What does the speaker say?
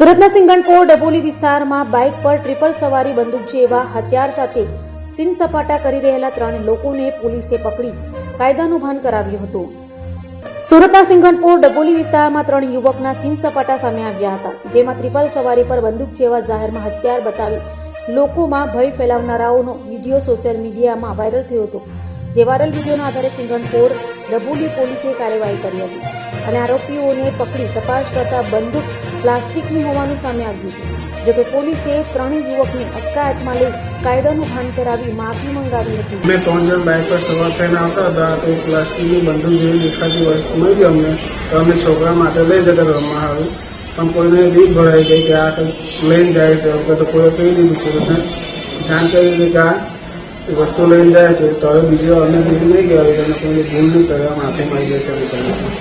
સુરતના સિંગણપોર ડભોલી વિસ્તારમાં બાઇક પર ટ્રિપલ સવારી બંદૂક જેવા હથિયાર સાથે સીન સપાટા કરી રહેલા 3 લોકોને પોલીસે પકડી કાયદાનું ભાન કરાવ્યું હતું। સુરતના સિંગણપોર ડભોલી વિસ્તારમાં 3 યુવકના સીન સપાટા સામે આવ્યા હતા, જેમાં ટ્રિપલ સવારી પર બંદૂક જેવા જાહેરમાં હથિયાર બતાવી લોકોમાં ભય ફેલાવનારાઓનો વિડીયો સોશિયલ મીડિયામાં વાયરલ થયો હતો। જે વાયરલ વિડીયોના આધારે સિંગણપોર ડભોલી પોલીસે કાર્યવાહી કરી હતી અને આરોપીઓને પકડી તપાસ કરતા બંદૂક પ્લાસ્ટિકની હોવાનું સામે આવ્યું હતું। જોકે પોલીસે 3 યુવકને અટકાયતમાં લઈ કાયદાનું ભાન કરાવી માફી મંગાવી હતી। અમે 3 જણ બાઇક પર સવાર થઈને આવતા હતા તો પ્લાસ્ટિકની બંદૂક જેવી દેખાતી વસ્તુ મળી અમને, તો અમે છોકરા માટે લઈ જતા રમવા આવ્યું, પણ કોઈને બીક ભરાઈ ગઈ કે આ કંઈક લઈને જાય છે, તો કોઈ કહી દીધું પોલીસને જાણ કરી દીધી કે આ વસ્તુ લઈને જાય છે, તો હવે બીજો અમને બીક નહીં કહેવાય, તમે કોઈને ભૂલ નહીં કરવા માફી માંગીએ છીએ।